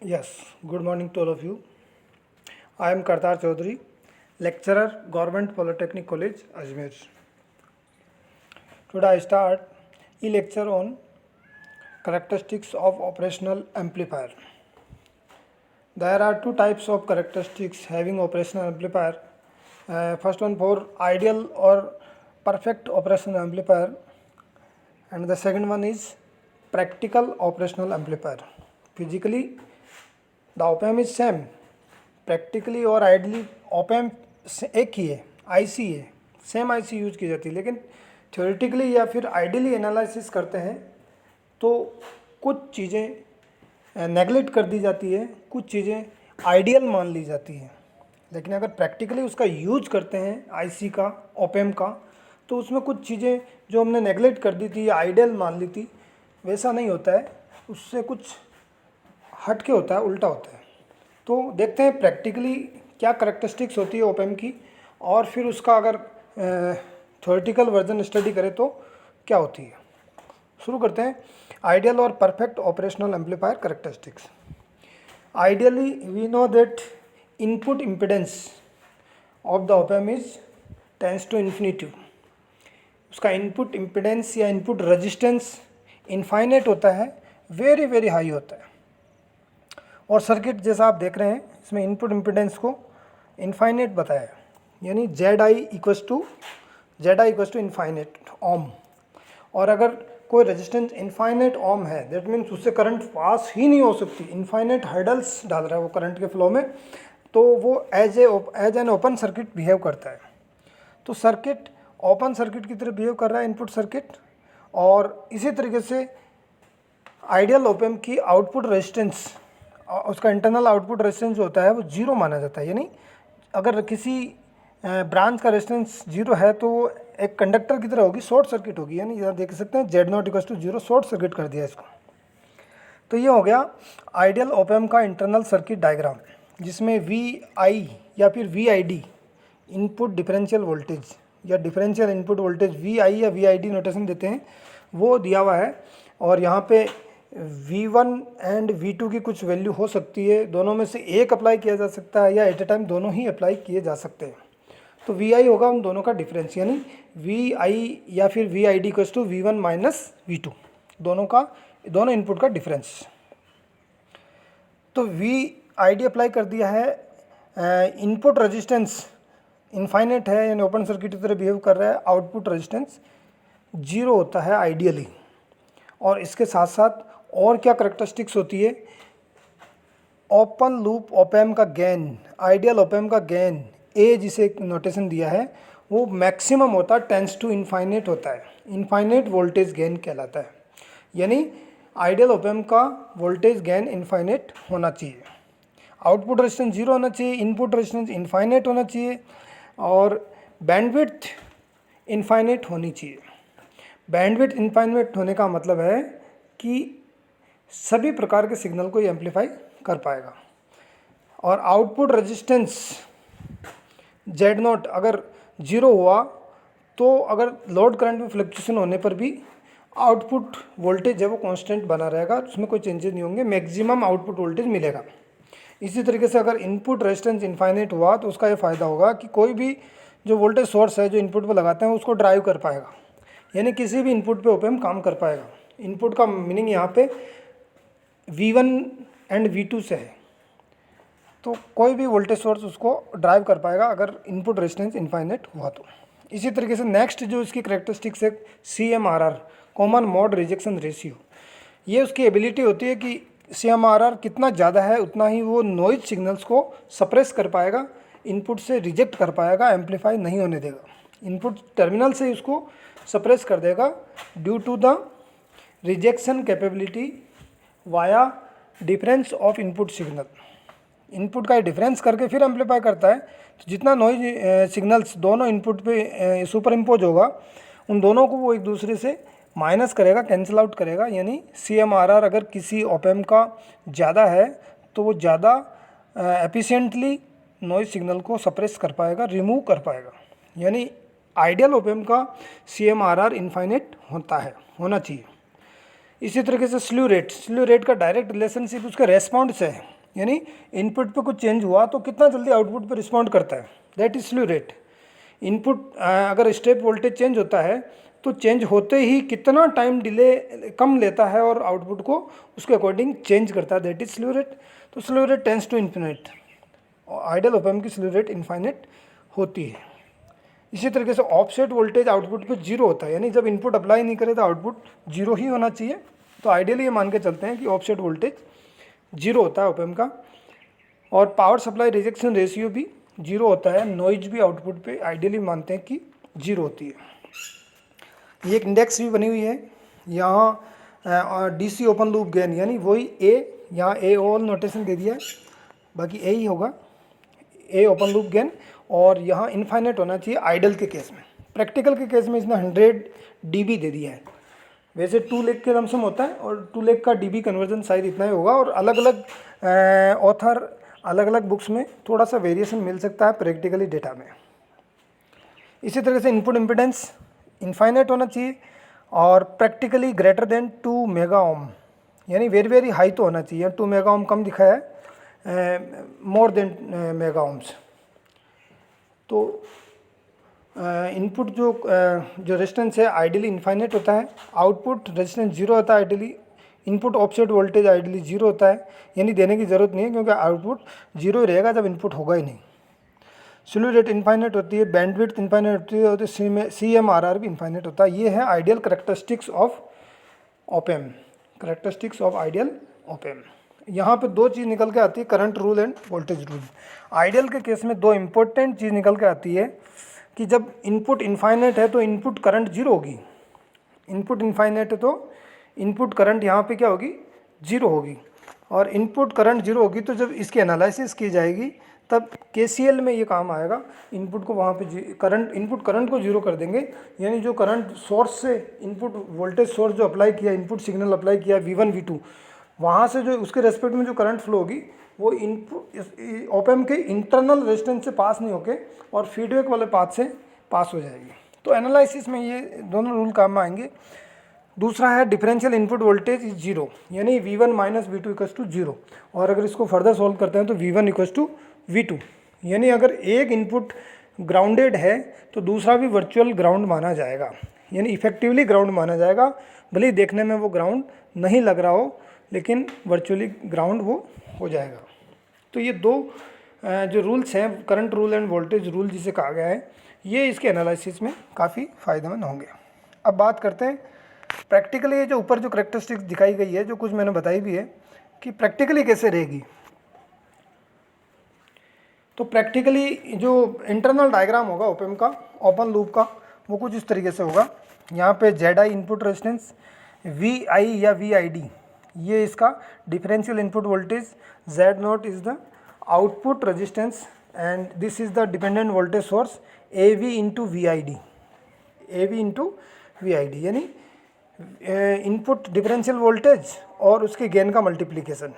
Yes, good morning to all of you. I am Kartar Chaudhary, lecturer, Government Polytechnic College, Ajmer. Today I start a lecture on characteristics of operational amplifier. There are two types of characteristics having operational amplifier. First one for ideal or perfect operational amplifier, and the second one is practical operational amplifier. Physically, the op-amp is same. Practically और ideally op-amp एक ही है, IC है, same IC use की जाती है, लेकिन theoretically या फिर आइडियली एनालिसिस करते हैं तो कुछ चीज़ें नेगलेक्ट कर दी जाती है, कुछ चीज़ें आइडियल मान ली जाती है। लेकिन अगर प्रैक्टिकली उसका यूज करते हैं आईसी का, op-amp का, तो उसमें कुछ चीज़ें जो हमने नेगलेक्ट कर दी थी या आइडियल मान ली थी, वैसा नहीं होता है, उससे कुछ हट के होता है, उल्टा होता है। तो देखते हैं प्रैक्टिकली क्या करेक्टरिस्टिक्स होती है op-amp की, और फिर उसका अगर थ्योरेटिकल वर्जन स्टडी करें तो क्या होती है। शुरू करते हैं। आइडियल और perfect operational amplifier characteristics. Ideally we know that input impedance of the op-amp is tends to infinity. उसका इनपुट इम्पिडेंस या इनपुट रेजिस्टेंस इनफाइनाइट होता है, वेरी वेरी हाई होता है। और सर्किट जैसा आप देख रहे हैं, इसमें इनपुट इम्पिडेंस को इनफाइनाइट बताया है, यानी ZI इक्वस टू इनफाइनाइट ओम। और अगर कोई रेजिस्टेंस इनफाइनाइट ओम है, दैट मीन्स उससे करंट पास ही नहीं हो सकती, इनफाइनाइट हर्डल्स डाल रहा है वो करंट के फ्लो में, तो वो as an open circuit behave करता है। तो सर्किट ओपन सर्किट की तरह बिहेव कर रहा है, इनपुट सर्किट। और इसी तरीके से आइडियल op-amp की आउटपुट रेजिस्टेंस, उसका इंटरनल आउटपुट रेजिस्टेंस जो होता है वो जीरो माना जाता है। यानी अगर किसी ब्रांच का रेजिस्टेंस जीरो है तो वो एक कंडक्टर की तरह होगी, शॉर्ट सर्किट होगी। यानी यहाँ देख सकते हैं Z0 equal to zero, short circuit कर दिया इसको। तो ये हो गया आइडियल op-amp का इंटरनल सर्किट डायग्राम, जिसमें VI या फिर VID इनपुट डिफरेंशियल वोल्टेज या डिफरेंशियल इनपुट वोल्टेज VI या VID नोटेशन देते हैं, वो दिया हुआ है। और यहाँ पे V1 एंड V2 की कुछ वैल्यू हो सकती है, दोनों में से एक अप्लाई किया जा सकता है या एट ए टाइम दोनों ही अप्लाई किए जा सकते हैं। तो VI होगा उन दोनों का डिफरेंस, यानी VI या फिर VID equals to V1 minus V2, दोनों इनपुट का डिफरेंस। तो VID अप्लाई कर दिया है, इनपुट रेजिस्टेंस इनफाइनाइट है, यानी ओपन सर्किट की तरह बिहेव कर रहा है, आउटपुट रेजिस्टेंस जीरो होता है आइडियली। और इसके साथ साथ और क्या करेक्टरिस्टिक्स होती है, ओपन लूप op-amp का गेन, आइडियल op-amp का गेन ए जिसे नोटेशन दिया है, वो मैक्सिमम होता है, टेंस टू इनफाइनाइट होता है, इनफाइनाइट वोल्टेज गेन कहलाता है। यानी आइडियल op-amp का वोल्टेज गेन इनफाइनाइट होना चाहिए, आउटपुट रेजिस्टेंस जीरो होना चाहिए, इनपुट रेजिस्टेंस इनफाइनाइट होना चाहिए, और बैंडविड्थ इनफाइनाइट होनी चाहिए। बैंडविड्थ इनफाइनाइट होने का मतलब है कि सभी प्रकार के सिग्नल को ये एम्पलीफाई कर पाएगा। और आउटपुट रेजिस्टेंस Z0 अगर जीरो हुआ तो अगर लोड करंट में फ्लक्चुएशन होने पर भी आउटपुट वोल्टेज है वो कांस्टेंट बना रहेगा, उसमें कोई चेंजेस नहीं होंगे, मैक्सिमम आउटपुट वोल्टेज मिलेगा। इसी तरीके से अगर इनपुट रेजिस्टेंस इनफाइनाइट हुआ तो उसका ये फ़ायदा होगा कि कोई भी जो वोल्टेज सोर्स है जो इनपुट पर लगाते हैं उसको ड्राइव कर पाएगा, यानी किसी भी इनपुट पे op-amp काम कर पाएगा। इनपुट का मीनिंग यहाँ पे V1 एंड V2 से है, तो कोई भी वोल्टेज सोर्स उसको ड्राइव कर पाएगा अगर इनपुट रेजिस्टेंस इनफाइनाइट हुआ तो। इसी तरीके से नेक्स्ट जो इसकी करेक्टरिस्टिक्स है CMRR, common mode rejection ratio. ये उसकी एबिलिटी होती है कि CMRR कितना ज़्यादा है उतना ही वो नॉइज सिग्नल्स को सप्रेस कर पाएगा, इनपुट से रिजेक्ट कर पाएगा, एम्पलीफाई नहीं होने देगा, इनपुट टर्मिनल से उसको सप्रेस कर देगा due to the rejection capability via difference of input signal. Input का डिफरेंस करके फिर एम्पलीफाई करता है, तो जितना नॉइज सिग्नल्स दोनों इनपुट पे सुपर इम्पोज होगा, उन दोनों को वो एक दूसरे से माइनस करेगा, कैंसिल आउट करेगा। यानी CMRR अगर किसी op-amp का ज़्यादा है तो वो ज़्यादा एफिशिएंटली नॉइज सिग्नल को सप्रेस कर पाएगा, रिमूव कर पाएगा। यानी आइडियल op-amp का CMRR इनफाइनाइट होना चाहिए। इसी तरीके से स्ल्यू रेट का डायरेक्ट रिलेशनशिप उसके रेस्पॉन्ड से है। यानी इनपुट पे कुछ चेंज हुआ तो कितना जल्दी आउटपुट पे रिस्पॉन्ड करता है, that is slew rate. Input अगर स्टेप वोल्टेज चेंज होता है तो चेंज होते ही कितना टाइम डिले कम लेता है और आउटपुट को उसके अकॉर्डिंग चेंज करता है, दैट इज स्लू रेट। तो slew rate tends to infinite, ideal op amp की स्लू रेट इनफाइनाइट होती है। इसी तरीके से ऑफसेट वोल्टेज आउटपुट पे जीरो होता है, यानी जब इनपुट अप्लाई नहीं करे तो आउटपुट जीरो ही होना चाहिए। तो आइडियली ये मान के चलते हैं कि ऑफसेट वोल्टेज जीरो होता है ऑप एम्प का। और पावर सप्लाई रिजेक्शन रेशियो भी जीरो होता है, नॉइज भी आउटपुट पे आइडियली मानते हैं कि जीरो होती है। ये एक इंडेक्स भी बनी हुई है यहाँ, डीसी ओपन लूप गेन, यानी वही ए, यहाँ ए ऑल नोटेशन दे दिया है, बाकी ए ही होगा, ए ओपन लूप गेन। और यहाँ इनफाइनाइट होना चाहिए आइडल के केस में। प्रैक्टिकल के केस में इसने 100 dB दे दिया है। वैसे 2 लेख के लमसम होता है और 2 लेख का dB कन्वर्जन शायद इतना ही होगा। और अलग अलग ऑथर अलग अलग बुक्स में थोड़ा सा वेरिएशन मिल सकता है प्रैक्टिकली डेटा में। इसी तरह से इनपुट इम्पिडेंस इनफाइनाइट होना चाहिए और practically greater than 2 mega ohm, यानी वेरी वेरी हाई तो होना चाहिए। 2 मेगा ओम कम दिखा है, मोर देन मेगा ओम्स। तो इनपुट जो रेजिस्टेंस है आइडियली इनफाइनाइट होता है, आउटपुट रेजिस्टेंस जीरो होता है ideally, input offset voltage ideally zero होता है, यानी देने की ज़रूरत नहीं है क्योंकि आउटपुट जीरो ही रहेगा जब इनपुट होगा ही नहीं। स्लू रेट इनफाइनाइट होती है, बैंडविड्थ इनफाइनाइट होती है, और CMRR भी इनफाइनाइट होता है। ये है ideal characteristics of op amp, characteristics of ideal op amp. यहाँ पे दो चीज़ निकल के आती है, current rule end voltage rule. Ideal के केस में दो इम्पोर्टेंट चीज़ निकल के आती है कि जब इनपुट इनफाइनाइट है तो इनपुट करंट जीरो होगी। इनपुट इनफाइनाइट है तो इनपुट करंट यहाँ पे क्या होगी, जीरो होगी। और इनपुट करंट जीरो होगी तो जब इसकी एनालिसिस की जाएगी तब KCL में ये काम आएगा। इनपुट को वहाँ पे इनपुट करंट को जीरो कर देंगे, यानी जो करंट सोर्स से इनपुट वोल्टेज सोर्स जो अप्लाई किया, इनपुट सिग्नल अप्लाई किया V1 V2, वहाँ से जो उसके रेस्पेक्ट में जो करंट फ्लो होगी वो इनपुट ऑप एम्प के इंटरनल रेजिस्टेंस से पास नहीं होके और फीडबैक वाले पाथ से पास हो जाएगी। तो एनालिसिस में ये दोनों रूल काम में आएंगे। दूसरा है differential input voltage is zero, यानी V1 minus V2 equals to zero. और अगर इसको फर्दर सॉल्व करते हैं तो V1 इक्वल्स टू V2, यानी अगर एक इनपुट ग्राउंडेड है तो दूसरा भी वर्चुअल ग्राउंड माना जाएगा, यानी इफेक्टिवली ग्राउंड माना जाएगा। भले ही देखने में वो ग्राउंड नहीं लग रहा हो लेकिन वर्चुअली ग्राउंड वो हो जाएगा। तो ये दो जो रूल्स हैं, current rule end voltage rule जिसे कहा गया है, ये इसके एनालिसिस में काफ़ी फ़ायदेमंद होंगे। अब बात करते हैं प्रैक्टिकली। ये जो ऊपर जो करेक्टरिस्टिक्स दिखाई गई है, जो कुछ मैंने बताई भी है कि प्रैक्टिकली कैसे रहेगी। तो प्रैक्टिकली जो इंटरनल डायग्राम होगा ओप एम्प का, ओपन लूप का, वो कुछ इस तरीके से होगा। यहाँ पे ZI इनपुट रेजिस्टेंस, VI या VID ये इसका differential input voltage, Z0 is the output resistance and this is the dependent voltage source AV into VID, AV into VID, यानी इनपुट डिफरेंशियल वोल्टेज और उसके गेन का मल्टीप्लिकेशन।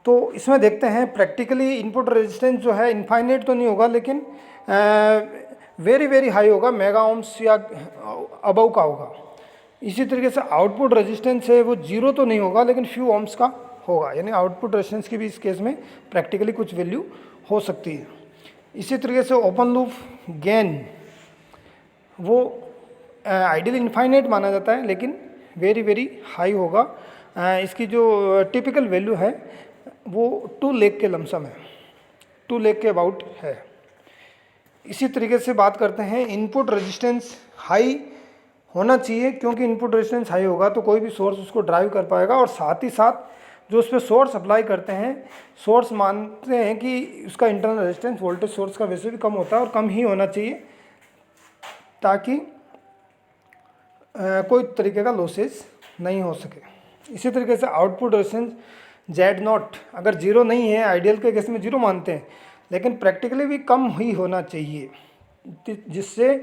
तो इसमें देखते हैं प्रैक्टिकली इनपुट रेजिस्टेंस जो है इनफाइनाइट तो नहीं होगा लेकिन वेरी वेरी हाई होगा, मेगा ओम्स या अबव का होगा। इसी तरीके से आउटपुट रेजिस्टेंस है वो जीरो तो नहीं होगा लेकिन फ्यू ओम्स का होगा, यानी आउटपुट रेजिस्टेंस की भी इस केस में प्रैक्टिकली कुछ वैल्यू हो सकती है। इसी तरीके से ओपन लूप गेन वो आइडियल इनफाइनाइट माना जाता है लेकिन वेरी वेरी हाई होगा। इसकी जो टिपिकल वैल्यू है वो 2 लेख के लमसम है, 2 लेख के अबाउट है। इसी तरीके से बात करते हैं इनपुट रेजिस्टेंस हाई होना चाहिए, क्योंकि इनपुट रेजिस्टेंस हाई होगा तो कोई भी सोर्स उसको ड्राइव कर पाएगा। और साथ ही साथ जो उस पर सोर्स अप्लाई करते हैं, सोर्स मानते हैं कि उसका इंटरनल रेजिस्टेंस वोल्टेज सोर्स का वैसे भी कम होता है और कम ही होना चाहिए ताकि कोई तरीके का लॉसेस नहीं हो सके। इसी तरीके से आउटपुट रेजिस्टेंस Z0 अगर जीरो नहीं है, आइडियल के केस में जीरो मानते हैं लेकिन प्रैक्टिकली भी कम ही होना चाहिए, जिससे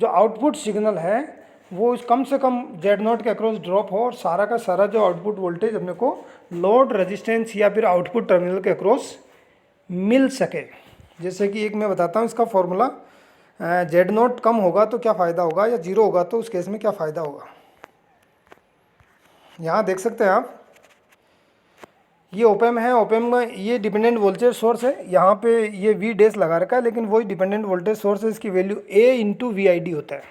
जो आउटपुट सिग्नल है वो कम से कम Z0 के अक्रॉस ड्रॉप हो और सारा का सारा जो आउटपुट वोल्टेज अपने को लोड रेजिस्टेंस या फिर आउटपुट टर्मिनल के अक्रॉस मिल सके। जैसे कि एक मैं बताता हूँ इसका फॉर्मूला, Z0 कम होगा तो क्या फ़ायदा होगा या जीरो होगा तो उस केस में क्या फ़ायदा होगा। यहाँ देख सकते हैं आप, ये ओपेम है, ओपेम में ये डिपेंडेंट वोल्टेज सोर्स है, यहाँ पे ये वी डैश लगा रखा है, लेकिन वही डिपेंडेंट वोल्टेज सोर्स है, इसकी value A into V I D होता है,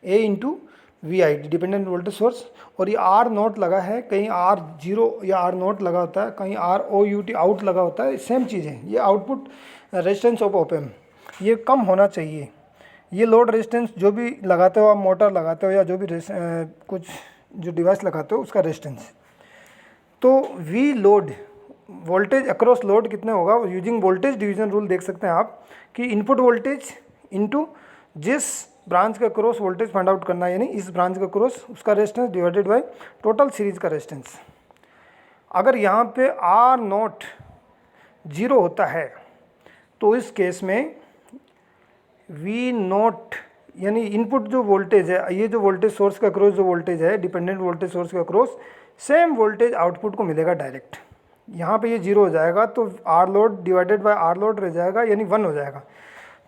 A into V I D dependent voltage source. और ये आर नोट लगा है, कहीं आर जीरो या आर नोट लगा होता है, कहीं R O U T out लगा होता है, सेम चीज़ है। ये आउटपुट रेजिस्टेंस ऑफ ओपेम ये कम होना चाहिए। ये लोड रेजिस्टेंस जो भी लगाते हो आप, मोटर लगाते हो या जो भी कुछ जो डिवाइस लगाते हो उसका रेजिस्टेंस। तो we load voltage across load कितने होगा, यूजिंग वोल्टेज डिवीजन रूल देख सकते हैं आप कि इनपुट वोल्टेज इनटू जिस ब्रांच का क्रॉस वोल्टेज फाइंड आउट करना है, यानी इस ब्रांच का क्रॉस उसका resistance divided by total series का रेजिस्टेंस। अगर यहाँ पे आर नॉट जीरो होता है तो इस केस में वी नॉट यानी इनपुट जो वोल्टेज है, ये जो वोल्टेज सोर्स का क्रॉस जो वोल्टेज है, डिपेंडेंट वोल्टेज सोर्स का क्रॉस, सेम वोल्टेज आउटपुट को मिलेगा डायरेक्ट। यहाँ पे ये जीरो हो जाएगा तो R load divided by R load रह जाएगा, यानी 1 हो जाएगा।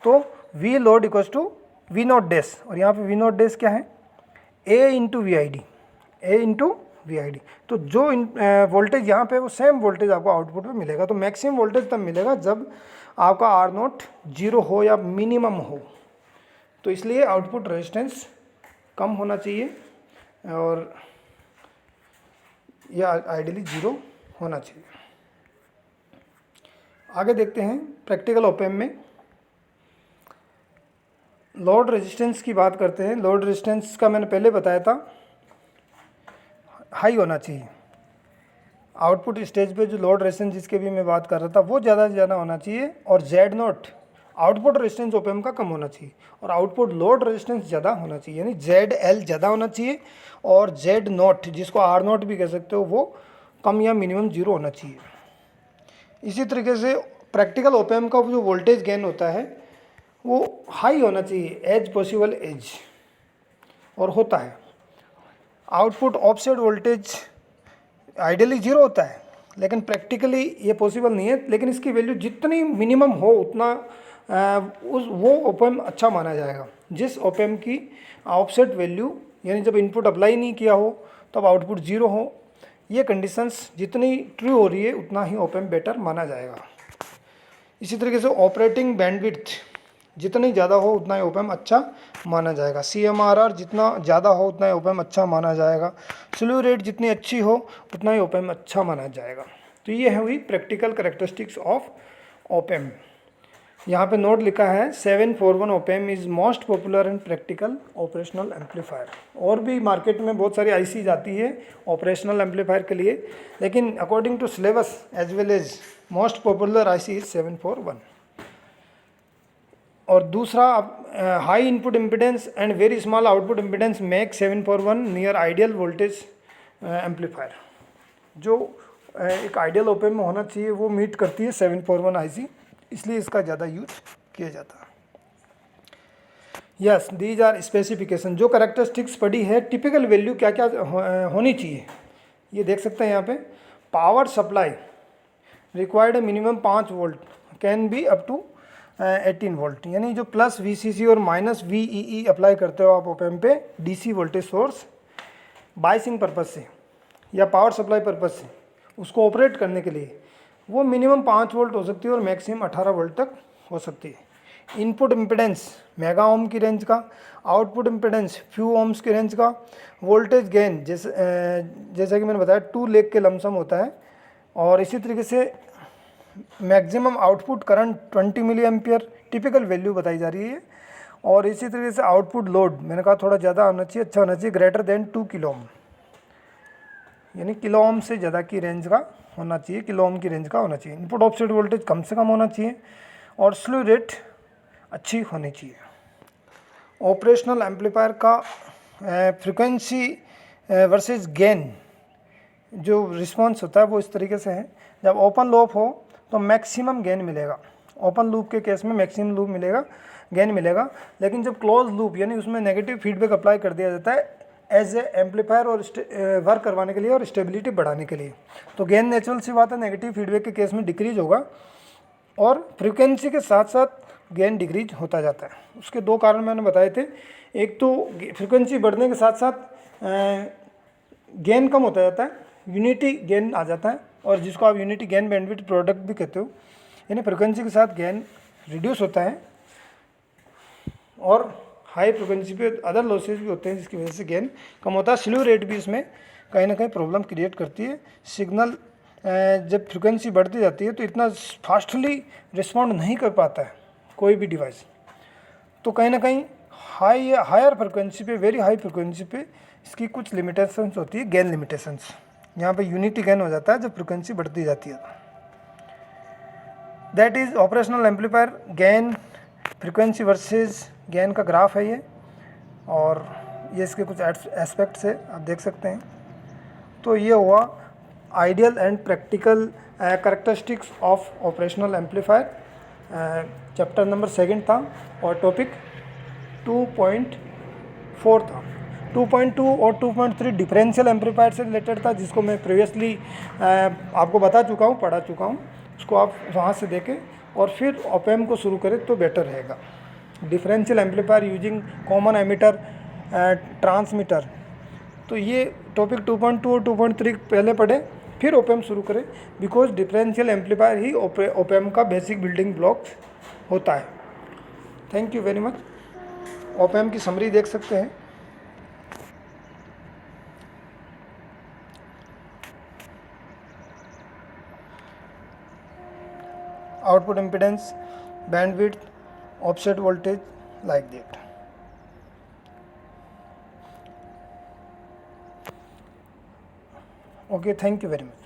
तो we load equals to V naught dash, और यहाँ पे वी नॉट डैश क्या है, A into V I D, A into V I D. तो जो वोल्टेज यहाँ पे वो सेम वोल्टेज आपको आउटपुट में मिलेगा। तो मैक्सिमम वोल्टेज तब मिलेगा जब आपका आर नॉट जीरो हो या मिनिमम हो। तो इसलिए आउटपुट रेजिस्टेंस कम होना चाहिए और यह आइडियली जीरो होना चाहिए। आगे देखते हैं प्रैक्टिकल ओपेम में लोड रेजिस्टेंस की बात करते हैं। लोड रेजिस्टेंस का मैंने पहले बताया था हाई होना चाहिए। आउटपुट स्टेज पे जो लोड रेजिस्टेंस जिसके भी मैं बात कर रहा था वो ज़्यादा से ज़्यादा होना चाहिए, और Z not output resistance op-amp का कम होना चाहिए और आउटपुट लोड रेजिस्टेंस ज़्यादा होना चाहिए, यानी जेड एल ज़्यादा होना चाहिए और जेड नॉट जिसको आर नॉट भी कह सकते हो वो कम या मिनिमम जीरो होना चाहिए। इसी तरीके से प्रैक्टिकल ओपेम का जो वोल्टेज गेन होता है वो हाई होना चाहिए एज पॉसिबल एज, और होता है। Output offset voltage ideally zero होता है, लेकिन प्रैक्टिकली ये पॉसिबल नहीं है, लेकिन इसकी वैल्यू जितनी मिनिमम हो उतना वो ओपेम अच्छा माना जाएगा। जिस ओपेम की ऑफसेट वैल्यू यानी जब इनपुट अप्लाई नहीं किया हो तब आउटपुट जीरो हो, ये कंडीशंस जितनी ट्रू हो रही है उतना ही ओपेम बेटर माना जाएगा। इसी तरीके से ऑपरेटिंग बैंडविड्थ जितनी ज़्यादा हो उतना ही ओपेम अच्छा माना जाएगा। CMRR जितना ज़्यादा हो उतना ही ओपेम अच्छा माना जाएगा। स्लू रेट जितनी अच्छी हो उतना ही ओपेम अच्छा माना जाएगा। तो ये है हुई प्रैक्टिकल कैरेक्टरिस्टिक्स ऑफ ओपेम। यहाँ पे नोट लिखा है 741 op-amp is most popular and practical operational amplifier. और भी मार्केट में बहुत सारी IC जाती है ऑपरेशनल एम्पलीफायर के लिए, लेकिन according to syllabus as well as most popular IC is 741। और दूसरा high input impedance and very small output impedance make 741 near ideal voltage amplifier. जो एक आइडियल ओपेम में होना चाहिए वो मीट करती है 741 IC, इसलिए इसका ज़्यादा यूज किया जाता है। Yes, these are specification. जो करेक्टरिस्टिक्स पड़ी है, टिपिकल वैल्यू क्या क्या होनी चाहिए ये देख सकते हैं यहाँ पे। Power supply required minimum 5 volt, can be up to 18 volt, यानी जो प्लस VCC और माइनस VEE अप्लाई करते हो आप ओपेम पे DC voltage source biasing purpose से या पावर सप्लाई पर्पज़ से उसको ऑपरेट करने के लिए, वो मिनिमम 5 वोल्ट हो सकती है और मैक्सिमम 18 वोल्ट तक हो सकती है। इनपुट इम्पिडेंस मेगा ओम की रेंज का, आउटपुट इम्पिडेंस फ्यू ओम्स की रेंज का, वोल्टेज गेन जैसा कि मैंने बताया 2 लेग के लमसम होता है, और इसी तरीके से maximum output current 20 milli ampere typical value बताई जा रही है। और इसी तरीके से आउटपुट लोड मैंने कहा थोड़ा ज़्यादा होना चाहिए, अच्छा होना चाहिए, ग्रेटर देन 2 किलो ओम, यानी किलो ओम से ज़्यादा की रेंज का होना चाहिए, किलो ओम की रेंज का होना चाहिए। इनपुट ऑफसेट वोल्टेज कम से कम होना चाहिए और स्लू रेट अच्छी होनी चाहिए। ऑपरेशनल एम्पलीफायर का फ्रिक्वेंसी वर्सेस गेन जो रिस्पॉन्स होता है वो इस तरीके से है। जब ओपन लूप हो तो मैक्सिमम गेन मिलेगा, ओपन लूप के केस में मैक्सिमम लूप मिलेगा, गेन मिलेगा। लेकिन जब क्लोज लूप यानी उसमें नेगेटिव फीडबैक अप्लाई कर दिया जाता है एज ए एम्पलीफायर और वर्क करवाने के लिए और स्टेबिलिटी बढ़ाने के लिए, तो गेन नेचुरल सी बात है नेगेटिव फीडबैक के केस में डिक्रीज होगा और फ्रिक्वेंसी के साथ साथ गेन डिक्रीज होता जाता है। उसके 2 कारण मैंने बताए थे, एक तो फ्रिक्वेंसी बढ़ने के साथ साथ गेन कम होता जाता है, यूनिटी गेन आ जाता है, और जिसको आप यूनिटी गेन बैंडविड्थ प्रोडक्ट भी कहते हो, यानी फ्रिक्वेंसी के साथ गेन रिड्यूस होता है और हाई फ्रिक्वेंसी पे अदर लॉसेज भी होते हैं जिसकी वजह से गेन कम होता है। स्लीव रेट भी इसमें कहीं ना कहीं प्रॉब्लम क्रिएट करती है। सिग्नल जब फ्रिक्वेंसी बढ़ती जाती है तो इतना फास्टली रिस्पॉन्ड नहीं कर पाता है कोई भी डिवाइस, तो कहीं ना कहीं हायर फ्रिक्वेंसी पे, वेरी हाई फ्रिक्वेंसी पे इसकी कुछ लिमिटेशंस होती है, गेन लिमिटेशंस। यहाँ पे यूनिटी गेन हो जाता है जब फ्रिक्वेंसी बढ़ती जाती है। That is operational amplifier gain frequency versus gain का ग्राफ है ये, और ये इसके कुछ एस्पेक्ट्स है, आप देख सकते हैं। तो ये हुआ ideal and practical characteristics of operational amplifier. Chapter number 2 था और टॉपिक 2.4 था। 2.2 और 2.3 डिफरेंशियल एम्पलीफायर से रिलेटेड था, जिसको मैं प्रीवियसली आपको बता चुका हूँ, पढ़ा चुका हूँ। उसको आप वहाँ से देखें और फिर ऑप-एम्प को शुरू करें तो बेटर रहेगा। Differential amplifier using common emitter transmitter, तो ये टॉपिक 2.2 और 2.3 पहले पढ़े फिर ऑप-एम्प शुरू करें, because differential amplifier he op-amp का बेसिक बिल्डिंग ब्लॉक होता है। Thank you very much. Op-amp की समरी देख सकते हैं। Output impedance, bandwidth, offset voltage, like that. Okay, thank you very much.